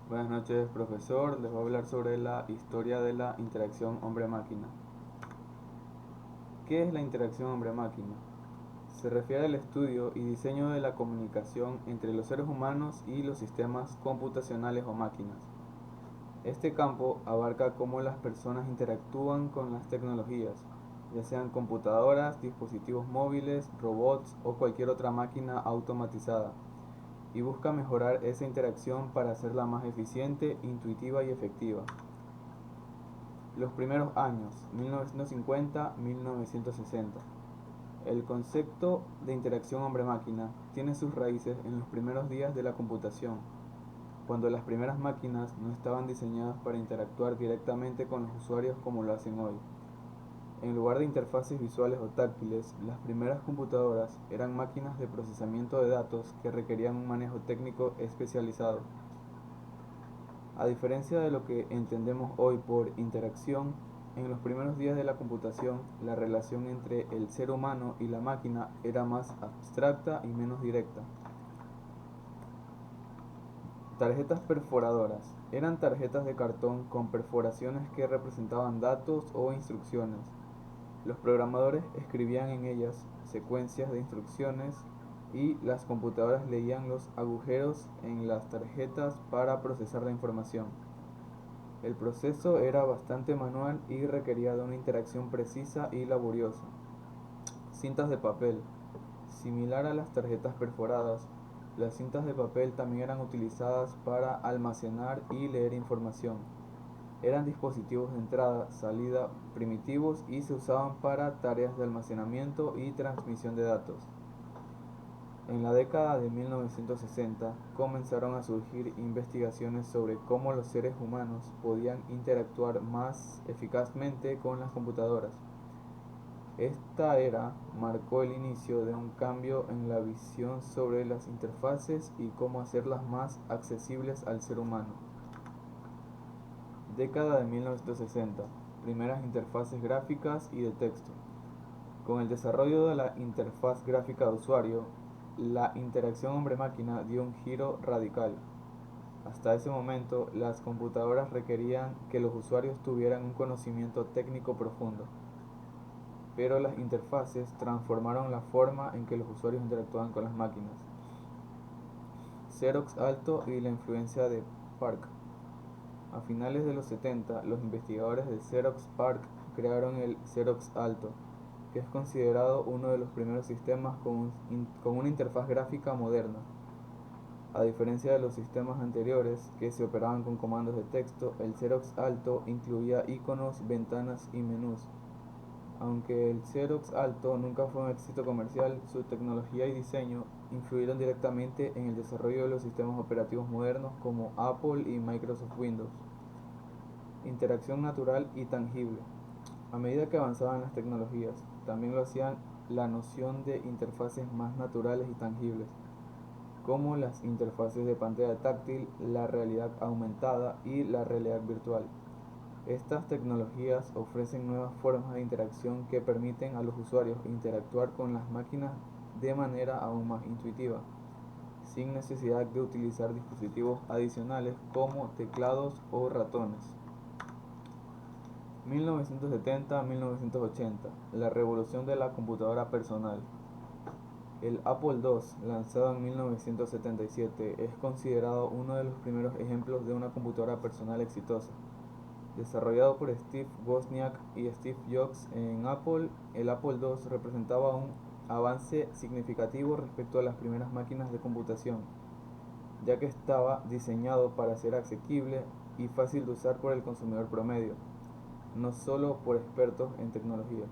Buenas noches, profesor. Les voy a hablar sobre la historia de la interacción hombre-máquina. ¿Qué es la interacción hombre-máquina? Se refiere al estudio y diseño de la comunicación entre los seres humanos y los sistemas computacionales o máquinas. Este campo abarca cómo las personas interactúan con las tecnologías, ya sean computadoras, dispositivos móviles, robots o cualquier otra máquina automatizada, y busca mejorar esa interacción para hacerla más eficiente, intuitiva y efectiva. Los primeros años, 1950-1960. El concepto de interacción hombre-máquina tiene sus raíces en los primeros días de la computación, cuando las primeras máquinas no estaban diseñadas para interactuar directamente con los usuarios como lo hacen hoy. En lugar de interfaces visuales o táctiles, las primeras computadoras eran máquinas de procesamiento de datos que requerían un manejo técnico especializado. A diferencia de lo que entendemos hoy por interacción, en los primeros días de la computación, la relación entre el ser humano y la máquina era más abstracta y menos directa. Tarjetas perforadoras. Eran tarjetas de cartón con perforaciones que representaban datos o instrucciones. Los programadores escribían en ellas secuencias de instrucciones y las computadoras leían los agujeros en las tarjetas para procesar la información. El proceso era bastante manual y requería de una interacción precisa y laboriosa. Cintas de papel. Similar a las tarjetas perforadas, las cintas de papel también eran utilizadas para almacenar y leer información. Eran dispositivos de entrada, salida primitivos y se usaban para tareas de almacenamiento y transmisión de datos. En la década de 1960 comenzaron a surgir investigaciones sobre cómo los seres humanos podían interactuar más eficazmente con las computadoras. Esta era marcó el inicio de un cambio en la visión sobre las interfaces y cómo hacerlas más accesibles al ser humano. Década de 1960. Primeras interfaces gráficas y de texto. Con el desarrollo de la interfaz gráfica de usuario, la interacción hombre-máquina dio un giro radical. Hasta ese momento, las computadoras requerían que los usuarios tuvieran un conocimiento técnico profundo, pero las interfaces transformaron la forma en que los usuarios interactuaban con las máquinas. Xerox Alto y la influencia de PARC. A finales de los 70, los investigadores de Xerox PARC crearon el Xerox Alto, que es considerado uno de los primeros sistemas con una interfaz gráfica moderna. A diferencia de los sistemas anteriores, que se operaban con comandos de texto, el Xerox Alto incluía iconos, ventanas y menús. Aunque el Xerox Alto nunca fue un éxito comercial, su tecnología y diseño influyeron directamente en el desarrollo de los sistemas operativos modernos como Apple y Microsoft Windows. Interacción natural y tangible. A medida que avanzaban las tecnologías, también lo hacían la noción de interfaces más naturales y tangibles, como las interfaces de pantalla táctil, la realidad aumentada y la realidad virtual. Estas tecnologías ofrecen nuevas formas de interacción que permiten a los usuarios interactuar con las máquinas de manera aún más intuitiva, sin necesidad de utilizar dispositivos adicionales como teclados o ratones. 1970-1980. La revolución de la computadora personal. El Apple II, lanzado en 1977, es considerado uno de los primeros ejemplos de una computadora personal exitosa. Desarrollado por Steve Wozniak y Steve Jobs en Apple, el Apple II representaba un avance significativo respecto a las primeras máquinas de computación, ya que estaba diseñado para ser asequible y fácil de usar por el consumidor promedio, no solo por expertos en tecnología.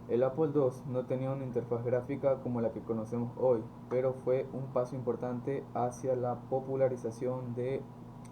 El Apple II no tenía una interfaz gráfica como la que conocemos hoy, pero fue un paso importante hacia la popularización de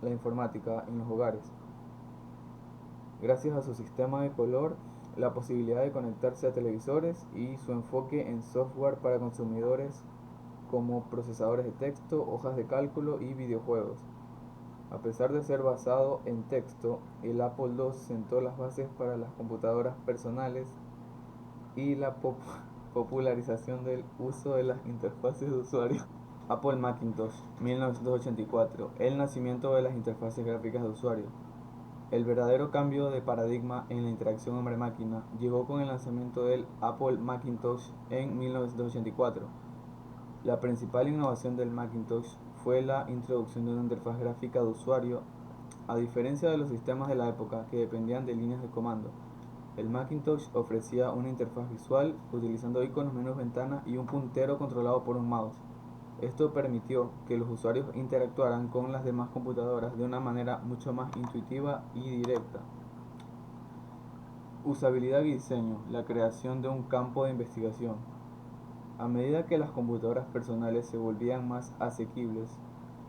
la informática en los hogares. Gracias a su sistema de color, la posibilidad de conectarse a televisores y su enfoque en software para consumidores como procesadores de texto, hojas de cálculo y videojuegos. A pesar de ser basado en texto, el Apple II sentó las bases para las computadoras personales y la popularización del uso de las interfaces de usuario. Apple Macintosh, 1984, el nacimiento de las interfaces gráficas de usuario. El verdadero cambio de paradigma en la interacción hombre-máquina llegó con el lanzamiento del Apple Macintosh en 1984. La principal innovación del Macintosh fue la introducción de una interfaz gráfica de usuario. A diferencia de los sistemas de la época que dependían de líneas de comando, el Macintosh ofrecía una interfaz visual utilizando iconos, menús, ventanas y un puntero controlado por un mouse. Esto permitió que los usuarios interactuaran con las demás computadoras de una manera mucho más intuitiva y directa. Usabilidad y diseño, la creación de un campo de investigación. A medida que las computadoras personales se volvían más asequibles,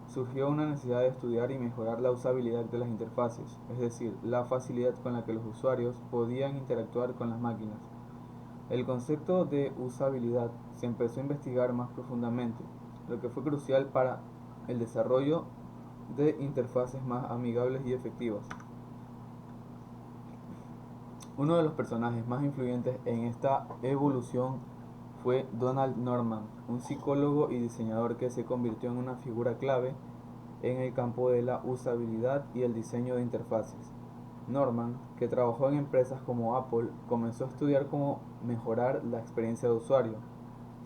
surgió una necesidad de estudiar y mejorar la usabilidad de las interfaces, es decir, la facilidad con la que los usuarios podían interactuar con las máquinas. El concepto de usabilidad se empezó a investigar más profundamente, lo que fue crucial para el desarrollo de interfaces más amigables y efectivas. Uno de los personajes más influyentes en esta evolución fue Donald Norman, un psicólogo y diseñador que se convirtió en una figura clave en el campo de la usabilidad y el diseño de interfaces. Norman, que trabajó en empresas como Apple, comenzó a estudiar cómo mejorar la experiencia de usuario,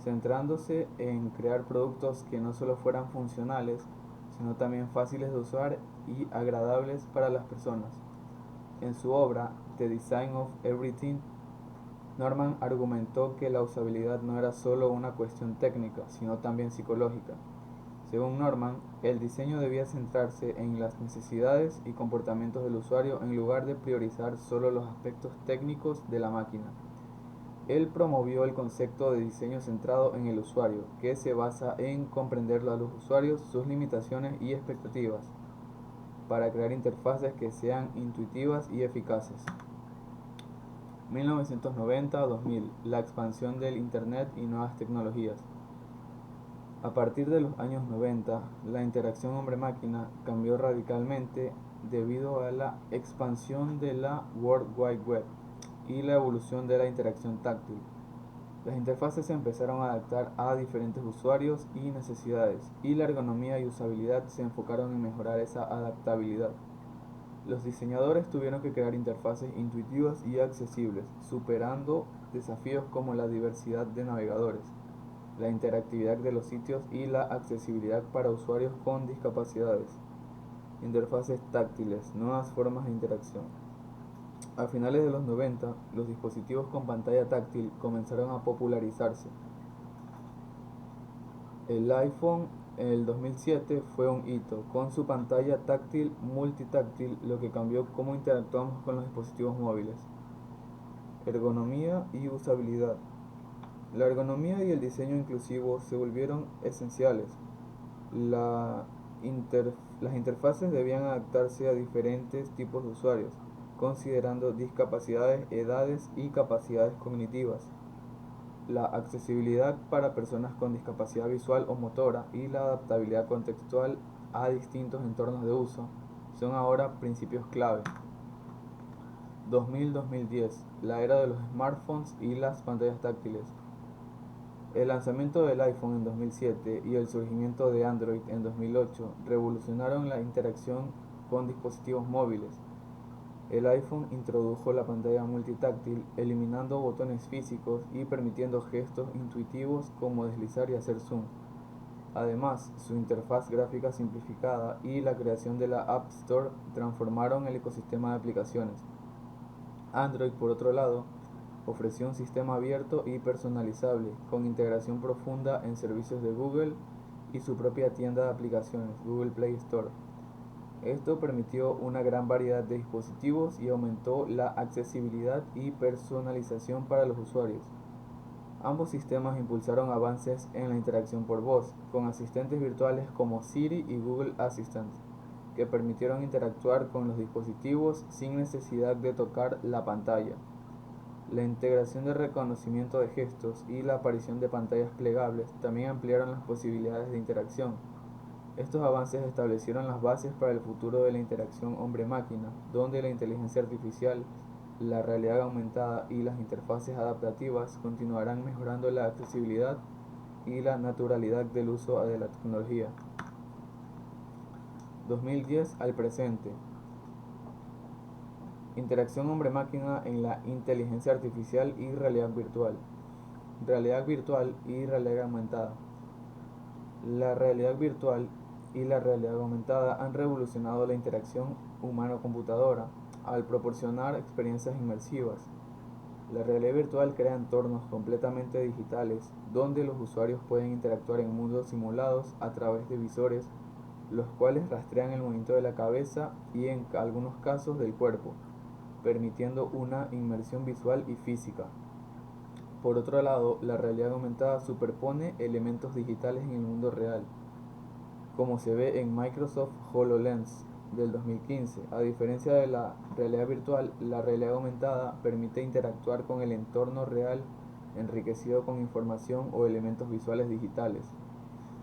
centrándose en crear productos que no solo fueran funcionales, sino también fáciles de usar y agradables para las personas. En su obra The Design of Everything, Norman argumentó que la usabilidad no era solo una cuestión técnica, sino también psicológica. Según Norman, el diseño debía centrarse en las necesidades y comportamientos del usuario en lugar de priorizar solo los aspectos técnicos de la máquina. Él promovió el concepto de diseño centrado en el usuario, que se basa en comprender a los usuarios, sus limitaciones y expectativas, para crear interfaces que sean intuitivas y eficaces. 1990-2000, la expansión del Internet y nuevas tecnologías. A partir de los años 90, la interacción hombre-máquina cambió radicalmente debido a la expansión de la World Wide Web y la evolución de la interacción táctil. Las interfaces se empezaron a adaptar a diferentes usuarios y necesidades, y la ergonomía y usabilidad se enfocaron en mejorar esa adaptabilidad. Los diseñadores tuvieron que crear interfaces intuitivas y accesibles, superando desafíos como la diversidad de navegadores, la interactividad de los sitios y la accesibilidad para usuarios con discapacidades. Interfaces táctiles, nuevas formas de interacción. A finales de los 90, los dispositivos con pantalla táctil comenzaron a popularizarse. El iPhone en el 2007 fue un hito, con su pantalla táctil multitáctil, lo que cambió cómo interactuamos con los dispositivos móviles. Ergonomía y usabilidad. La ergonomía y el diseño inclusivo se volvieron esenciales. La las interfaces debían adaptarse a diferentes tipos de usuarios, considerando discapacidades, edades y capacidades cognitivas. La accesibilidad para personas con discapacidad visual o motora y la adaptabilidad contextual a distintos entornos de uso son ahora principios clave. 2000-2010, la era de los smartphones y las pantallas táctiles. El lanzamiento del iPhone en 2007 y el surgimiento de Android en 2008 revolucionaron la interacción con dispositivos móviles. El iPhone introdujo la pantalla multitáctil, eliminando botones físicos y permitiendo gestos intuitivos como deslizar y hacer zoom. Además, su interfaz gráfica simplificada y la creación de la App Store transformaron el ecosistema de aplicaciones. Android, por otro lado, ofreció un sistema abierto y personalizable, con integración profunda en servicios de Google y su propia tienda de aplicaciones, Google Play Store. Esto permitió una gran variedad de dispositivos y aumentó la accesibilidad y personalización para los usuarios. Ambos sistemas impulsaron avances en la interacción por voz, con asistentes virtuales como Siri y Google Assistant, que permitieron interactuar con los dispositivos sin necesidad de tocar la pantalla. La integración de reconocimiento de gestos y la aparición de pantallas plegables también ampliaron las posibilidades de interacción. Estos avances establecieron las bases para el futuro de la interacción hombre-máquina, donde la inteligencia artificial, la realidad aumentada y las interfaces adaptativas continuarán mejorando la accesibilidad y la naturalidad del uso de la tecnología. 2010 al presente. Interacción hombre-máquina en la inteligencia artificial y realidad virtual. Realidad virtual y realidad aumentada. La realidad virtual y la realidad aumentada han revolucionado la interacción humano-computadora al proporcionar experiencias inmersivas. La realidad virtual crea entornos completamente digitales donde los usuarios pueden interactuar en mundos simulados a través de visores, los cuales rastrean el movimiento de la cabeza y en algunos casos del cuerpo, permitiendo una inmersión visual y física. Por otro lado, la realidad aumentada superpone elementos digitales en el mundo real, como se ve en Microsoft HoloLens del 2015. A diferencia de la realidad virtual, la realidad aumentada permite interactuar con el entorno real enriquecido con información o elementos visuales digitales,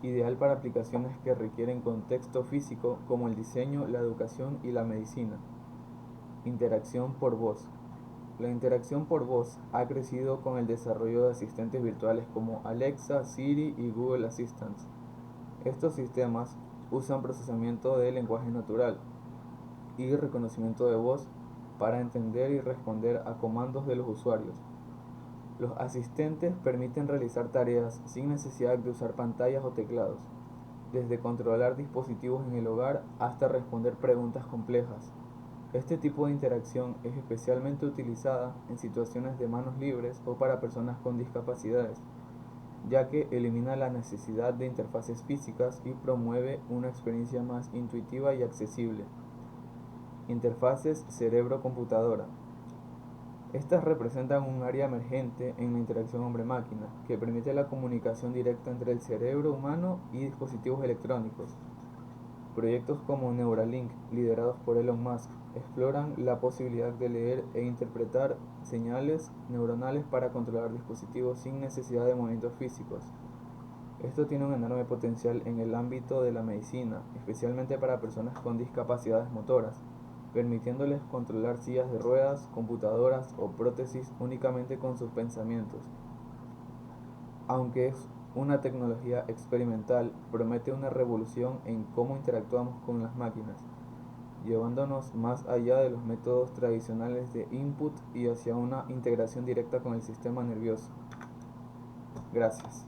ideal para aplicaciones que requieren contexto físico como el diseño, la educación y la medicina. Interacción por voz. La interacción por voz ha crecido con el desarrollo de asistentes virtuales como Alexa, Siri y Google Assistant. Estos sistemas usan procesamiento de lenguaje natural y reconocimiento de voz para entender y responder a comandos de los usuarios. Los asistentes permiten realizar tareas sin necesidad de usar pantallas o teclados, desde controlar dispositivos en el hogar hasta responder preguntas complejas. Este tipo de interacción es especialmente utilizada en situaciones de manos libres o para personas con discapacidades, ya que elimina la necesidad de interfaces físicas y promueve una experiencia más intuitiva y accesible. Interfaces cerebro-computadora. Estas representan un área emergente en la interacción hombre-máquina, que permite la comunicación directa entre el cerebro humano y dispositivos electrónicos. Proyectos como Neuralink, liderados por Elon Musk, exploran la posibilidad de leer e interpretar señales neuronales para controlar dispositivos sin necesidad de movimientos físicos. Esto tiene un enorme potencial en el ámbito de la medicina, especialmente para personas con discapacidades motoras, permitiéndoles controlar sillas de ruedas, computadoras o prótesis únicamente con sus pensamientos. Aunque es una tecnología experimental, promete una revolución en cómo interactuamos con las máquinas, llevándonos más allá de los métodos tradicionales de input y hacia una integración directa con el sistema nervioso. Gracias.